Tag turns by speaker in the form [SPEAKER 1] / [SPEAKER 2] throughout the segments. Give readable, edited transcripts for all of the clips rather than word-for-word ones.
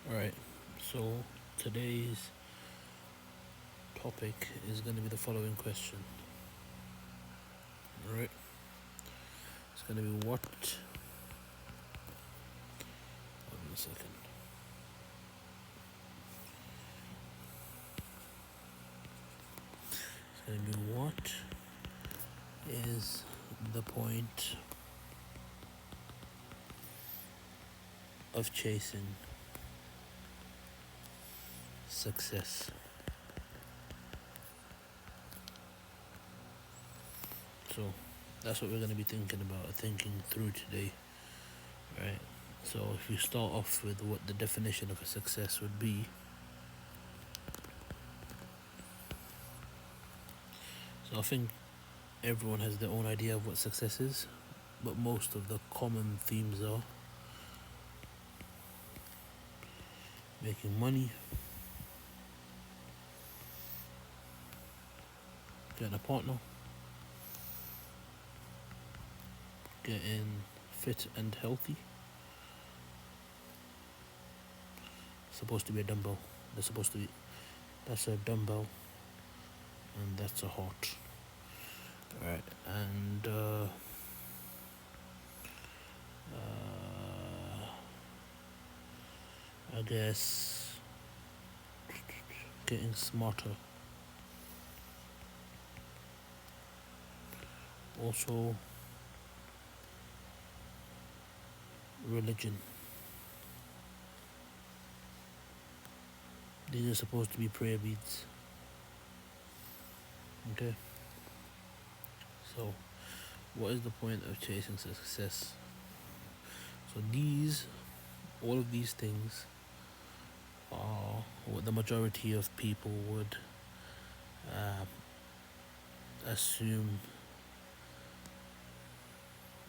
[SPEAKER 1] Alright, so today's topic is going to be the following question. Alright, it's going to be what. Hold on a second. It's going to be what is the point of chasing success? So that's what we're going to be thinking through today. Right. So if you start off with what the definition of a success would be, so I think everyone has their own idea of what success is, but most of the common themes are making money, getting a partner, getting fit and healthy. It's supposed to be a dumbbell. That's a dumbbell, and that's a heart. Alright, and I guess getting smarter. Also, religion. These are supposed to be prayer beads. Okay? So, what is the point of chasing success? So, all of these things are what the majority of people would assume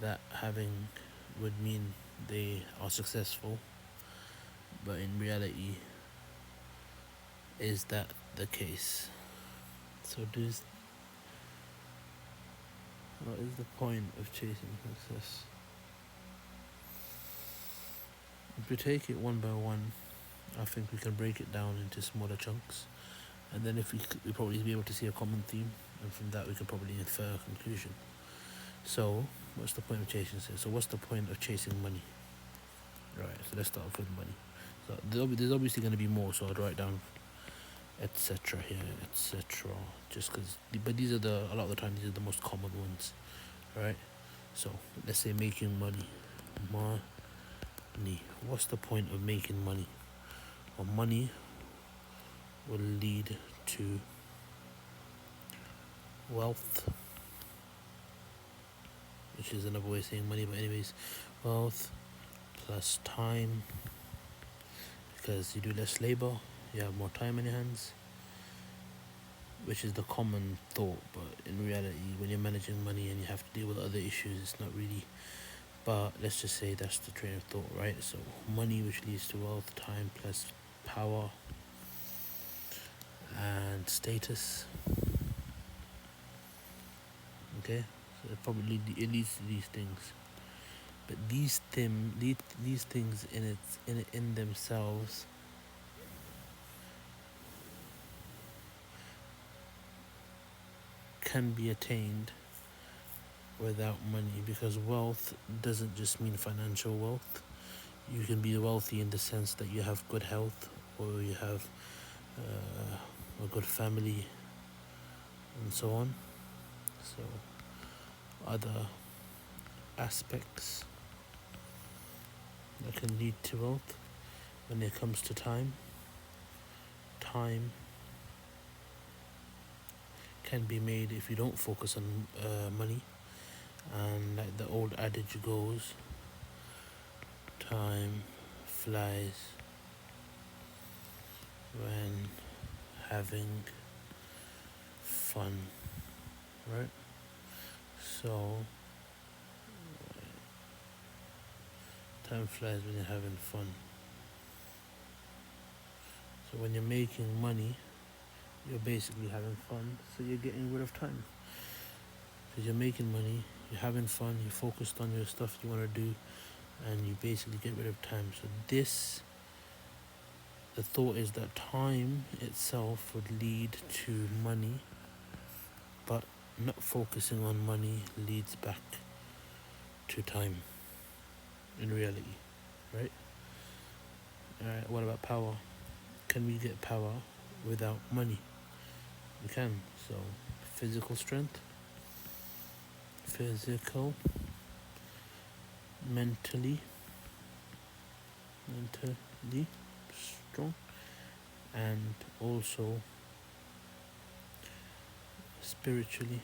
[SPEAKER 1] that having would mean they are successful, but in reality, is that the case? So, what is the point of chasing success? If we take it one by one, I think we can break it down into smaller chunks, and then if we probably be able to see a common theme, and from that we can probably infer a conclusion. So, what's the point of chasing success? So, what's the point of chasing money? Right. So let's start off with money. So there's obviously going to be more, so I'd write down etc. here, etc. Just because, but a lot of the time these are the most common ones, right? So let's say making money. Money. What's the point of making money? Well, money will lead to wealth, which is another way of saying money. But anyways, wealth plus time, because you do less labor, you have more time in your hands, which is the common thought, but in reality, when you're managing money and you have to deal with other issues, it's not really. But let's just say that's the train of thought, right? So money, which leads to wealth, time plus power and status. Okay, so it leads to these things, but these things in themselves can be attained without money, because wealth doesn't just mean financial wealth. You can be wealthy in the sense that you have good health, or you have a good family, and so on. So other aspects that can lead to wealth. When it comes to time can be made if you don't focus on money. And like the old adage goes, time flies when having fun, right? So time flies when you're having fun. So when you're making money, you're basically having fun, so you're getting rid of time. Because you're making money, you're having fun, you're focused on your stuff you want to do, and you basically get rid of time. So this the thought is that time itself would lead to money, but not focusing on money leads back to time in reality, right? Alright, what about power? Can we get power without money? We can. So, physical strength, physical, mentally strong, and also spiritually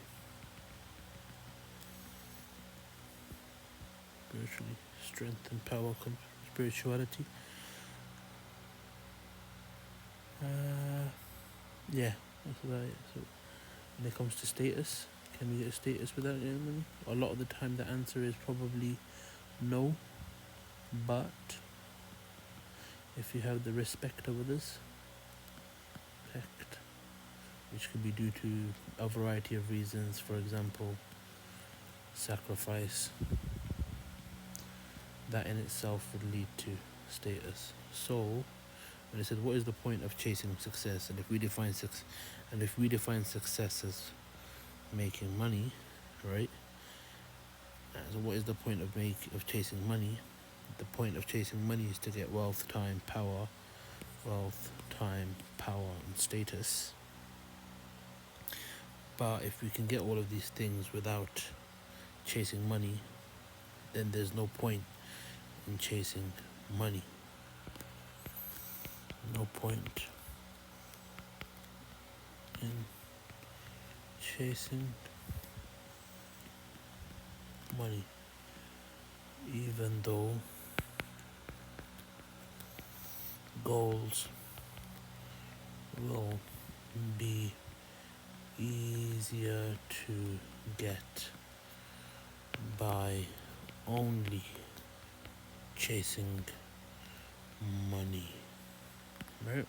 [SPEAKER 1] strength and power comes spirituality. Yeah, that's about it. So when it comes to status, can we get a status without getting money? A lot of the time the answer is probably no, but if you have the respect of others, respect, which could be due to a variety of reasons, for example, sacrifice, that in itself would lead to status. So when I said what is the point of chasing success, and if we define success as making money, right? So what is the point of chasing money? The point of chasing money is to get wealth, time, power, and status. But if we can get all of these things without chasing money, then there's no point in chasing money. No point in chasing money, even though goals will be easier to get by only chasing money, right?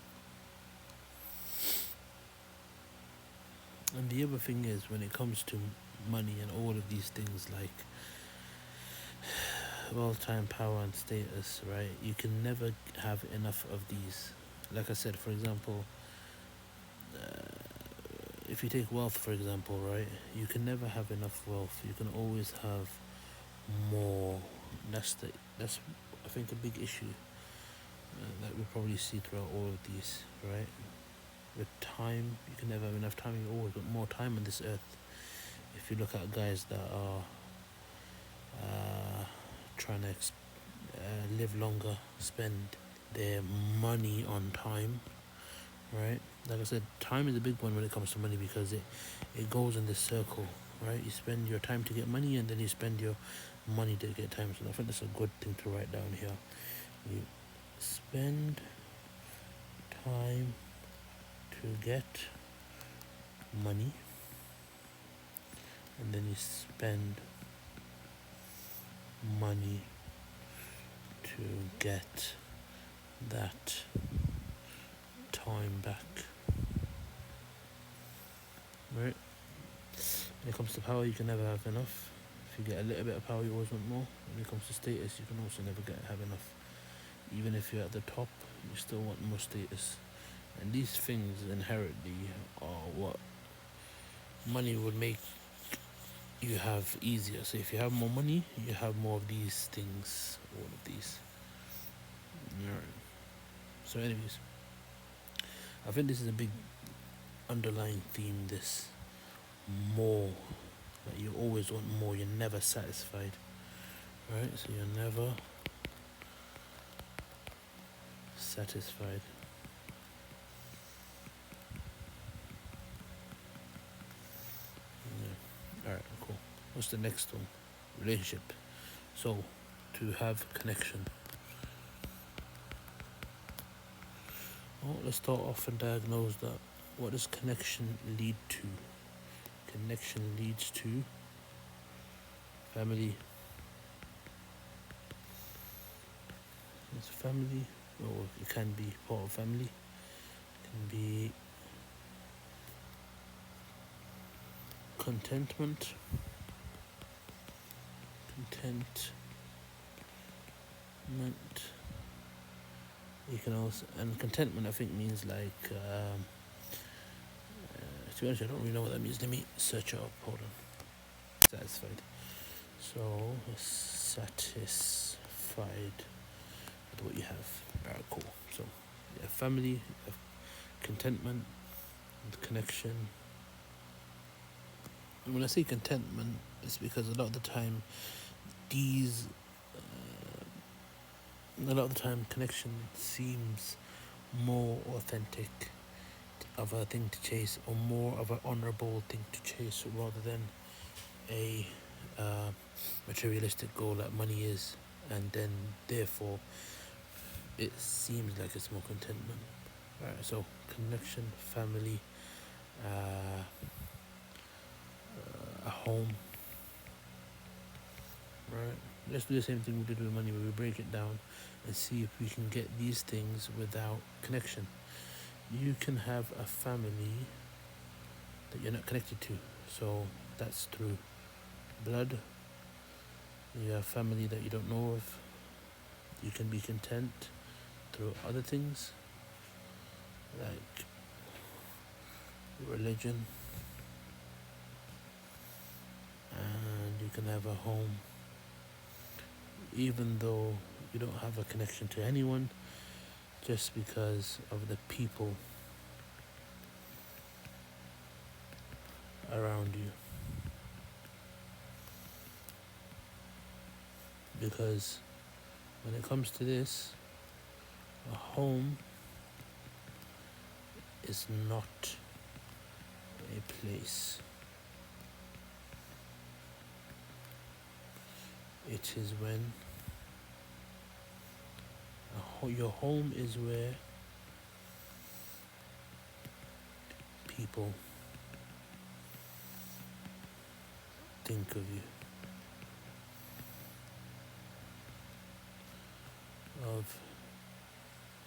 [SPEAKER 1] And the other thing is, when it comes to money and all of these things like wealth, time, power, and status, right? You can never have enough of these. Like I said, for example, if you take wealth, for example, right? You can never have enough wealth. You can always have more. That's I think a big issue that we probably see throughout all of these, right? With time, you can never have enough time. You always got more time on this earth. If you look at guys that are trying to live longer, spend their money on time, right? Like I said, time is a big one when it comes to money because it goes in this circle, right? You spend your time to get money, and then you spend your money to get time. So I think that's a good thing to write down here. You spend time to get money, and then you spend money to get that time back, right? When it comes to power, you can never have enough. If you get a little bit of power, you always want more. When it comes to status, you can also never have enough. Even if you're at the top, you still want more status. And these things inherently are what money would make you have easier. So if you have more money, you have more of these things, all of these. Alright. So anyways, I think this is a big underlying theme, this more. Like you always want more, you're never satisfied. Right? So you're never satisfied. Yeah. Alright, cool. What's the next one? Relationship. So to have connection. Well, let's start off and diagnose that. What does connection lead to? Connection leads to family. It's family, or it can be part of family. It can be contentment. You can also, and contentment I think means like, to be honest, I don't really know what that means. Let me search it up. Hold on. Satisfied. So satisfied with what you have. Alright, cool. So yeah, family, contentment, connection. And when I say contentment, it's because a lot of the time these a lot of the time connection seems more authentic of a thing to chase, or more of an honorable thing to chase, rather than a materialistic goal like money is, and then therefore it seems like it's more contentment. Right, so connection, family, uh, a home. Right, let's do the same thing we did with money, where we break it down and see if we can get these things without connection. You can have a family that you're not connected to, so that's through blood. You have family that you don't know of. You can be content through other things like religion, and you can have a home even though you don't have a connection to anyone, just because of the people around you. Because when it comes to this, a home is not a place. It is when your home is where people think of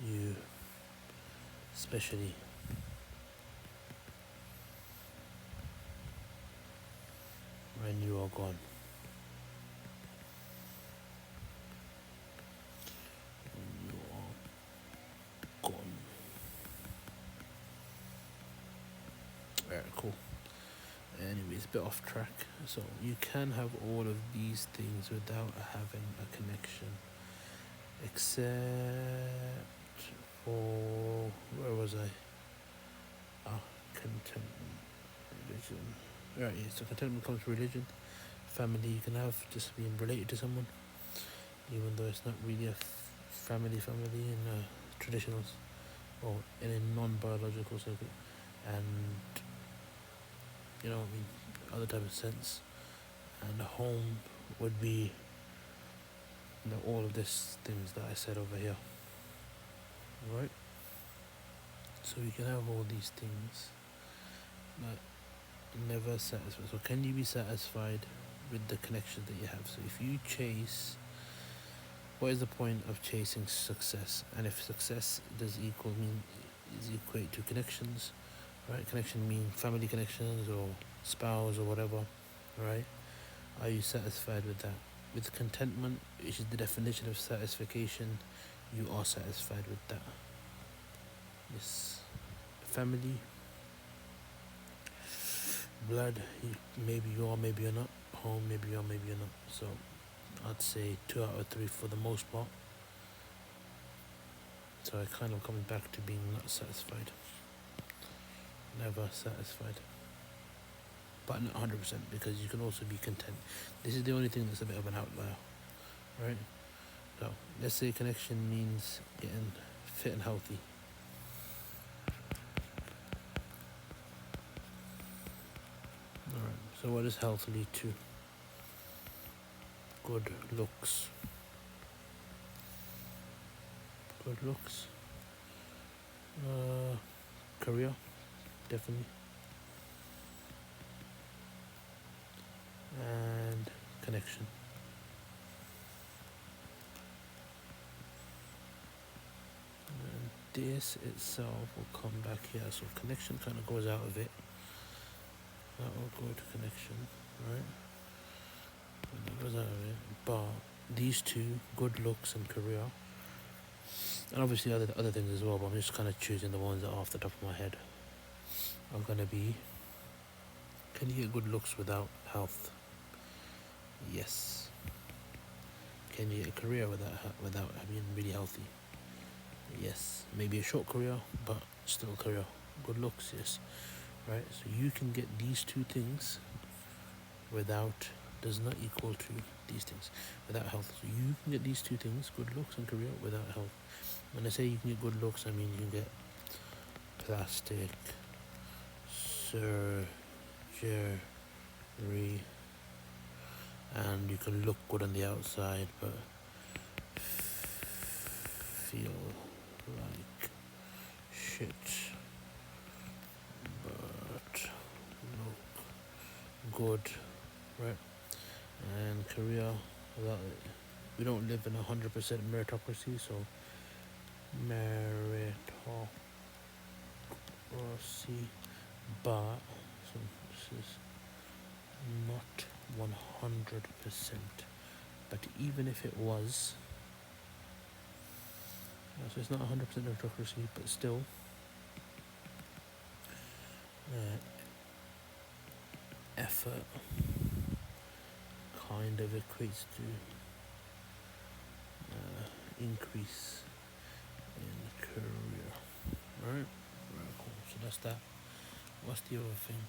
[SPEAKER 1] you, especially when you are gone. When you are gone. Alright, cool. Anyways, a bit off track. So you can have all of these things without having a connection, except for, where was I? Contentment, religion. Right, yeah, so contentment comes from religion. Family you can have just being related to someone, even though it's not really a family in traditional or in a non-biological circuit, and I mean, other type of sense. And a home would be all of these things that I said over here. Right? So you can have all these things, but never satisfied. So can you be satisfied with the connections that you have? So if you chase, what is the point of chasing success? And if success is equate to connections, right? Connection mean family connections or spouse or whatever, right? Are you satisfied with that? With contentment, which is the definition of satisfaction, you are satisfied with that. Yes. Family, blood, maybe you are, maybe you're not. Home, maybe you are, maybe you're not. So I'd say 2 out of 3 for the most part. So it kind of comes back to being not satisfied. Never satisfied. But not 100%, because you can also be content. This is the only thing that's a bit of an outlier, right? So let's say connection means getting fit and healthy. Alright, so what does health lead to? Good looks. Good looks. Career, definitely. And connection. And this itself will come back here. So connection kind of goes out of it. That will go to connection, right? And that goes out of it. But these two, good looks and career, And obviously other things as well, but I'm just kind of choosing the ones that are off the top of my head are gonna be: can you get good looks without health? Yes. Can you get a career without being really healthy? Yes. Maybe a short career, but still a career. Good looks, yes. Right. So you can get these two things without does not equal to these things without health. So you can get these two things, good looks and career, without health. When I say you can get good looks, I mean you can get plastic surgery, and you can look good on the outside, but feel like shit, but look good, right? And career, without it, we don't live in 100% meritocracy, so meritocracy, but so this is not 100%. But even if it was, so it's not 100% meritocracy, but still, effort kind of equates to increase in career. Right? Right, cool. So that's that. What's the other thing?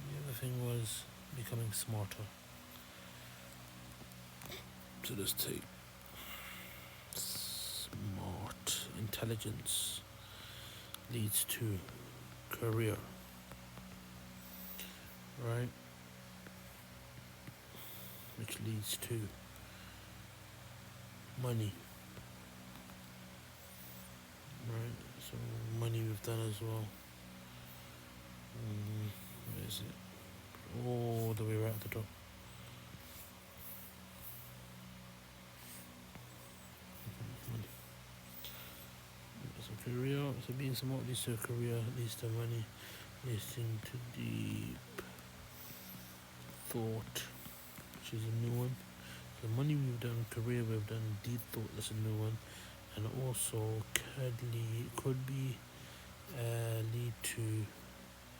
[SPEAKER 1] The other thing was becoming smarter. So let's take smart. Intelligence leads to career. Right? Which leads to money. Right? So money we've done as well. Where is it? All the way right at the top. Money. So career, so being smart leads to a career, leads to money, leads to deep thought, which is a new one. So money we've done, career we've done, deep thought, that's a new one. And also could be lead to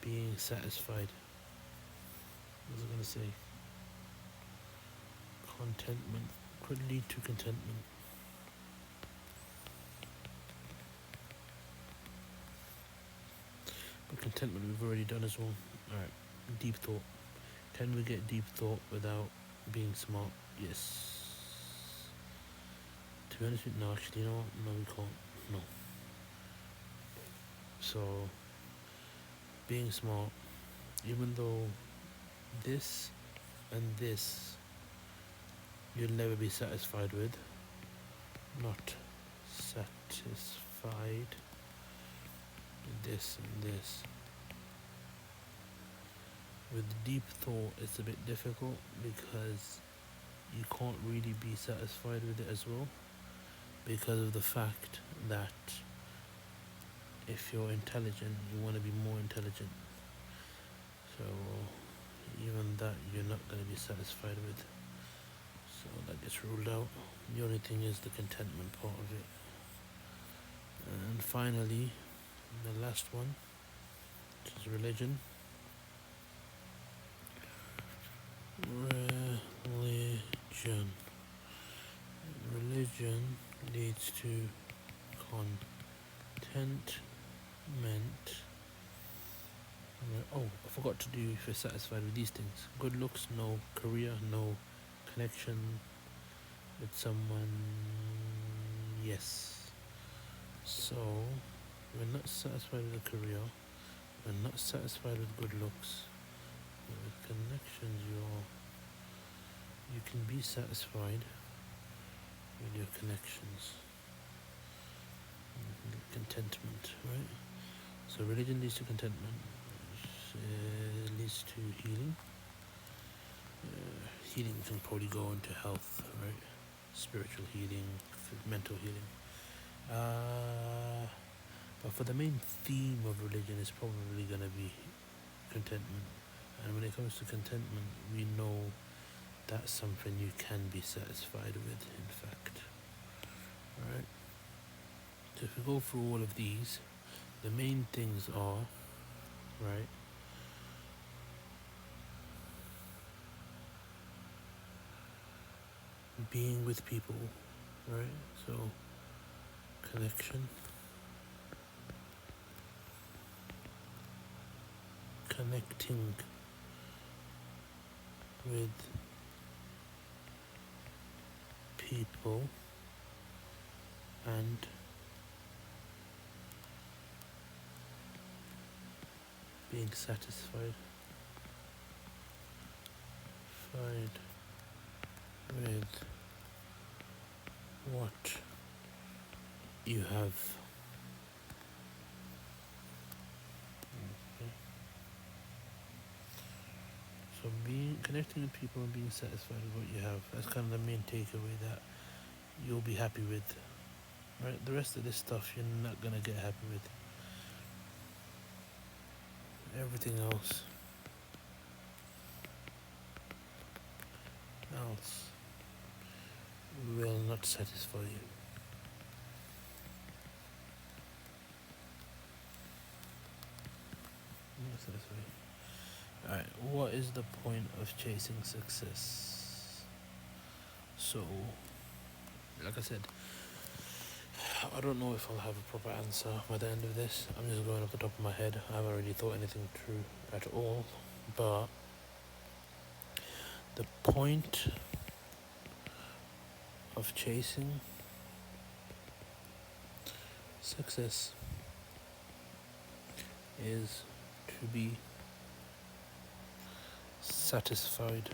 [SPEAKER 1] being satisfied. What was I gonna say? Contentment. Could lead to contentment. But contentment we've already done as well. Alright. Deep thought. Can we get deep thought without being smart? Yes. To be honest with you, no, actually, you know what? No, we can't. No. So, being smart, even though this and this you'll never be satisfied with, not satisfied with this and this. With deep thought, it's a bit difficult because you can't really be satisfied with it as well, because of the fact that if you're intelligent, you want to be more intelligent. So even that you're not going to be satisfied with. So that gets ruled out. The only thing is the contentment part of it. And finally, the last one, which is religion. Religion leads to contentment. Oh, I forgot to do if you're satisfied with these things. Good looks, no. Career, no. Connection with someone, yes. So we're not satisfied with a career, we're not satisfied with good looks, but with connections you can be satisfied with your connections. Contentment, right? So religion leads to contentment, leads to healing. Healing can probably go into health, right? Spiritual healing, mental healing. But for the main theme of religion, it's probably going to be contentment. And when it comes to contentment, we know that's something you can be satisfied with, in fact. So if we go through all of these, the main things are, right, being with people, right? So connection, connecting with people, and being satisfied with what you have. Okay. So being connecting with people and being satisfied with what you have, that's kind of the main takeaway that you'll be happy with. Right? The rest of this stuff you're not gonna get happy with. Everything else will not satisfy you. Not satisfy you. Alright, what is the point of chasing success? So, like I said, I don't know if I'll have a proper answer by the end of this. I'm just going off the top of my head. I haven't really thought anything through at all. But the point of chasing success is to be satisfied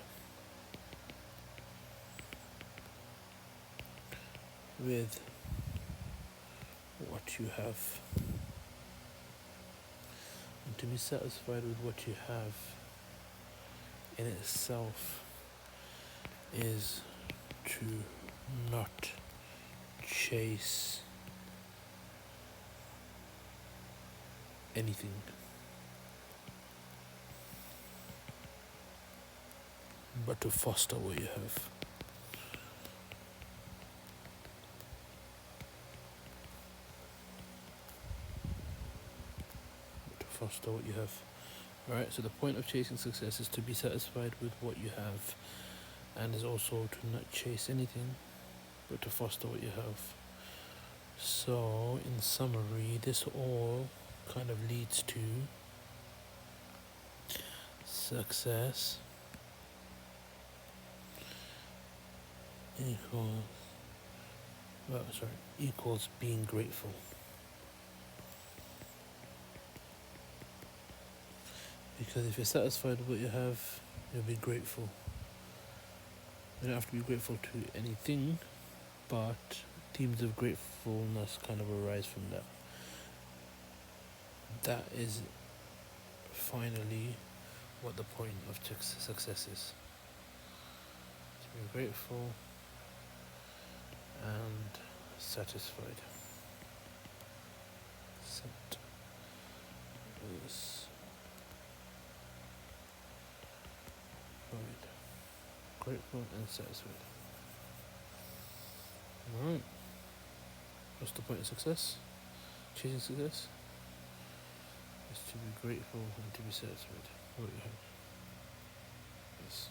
[SPEAKER 1] with what you have. And to be satisfied with what you have in itself is to not chase anything, but to foster what you have. To foster what you have. Alright, so the point of chasing success is to be satisfied with what you have, and is also to not chase anything, but to foster what you have. So, in summary, this all kind of leads to success equals being grateful. Because if you're satisfied with what you have, you'll be grateful. You don't have to be grateful to anything, but themes of gratefulness kind of arise from that. That is finally what the point of success is. To be grateful and satisfied. Grateful and satisfied. Alright. What's the point of success? Chasing success? Is to be grateful and to be satisfied with what you have. Yes.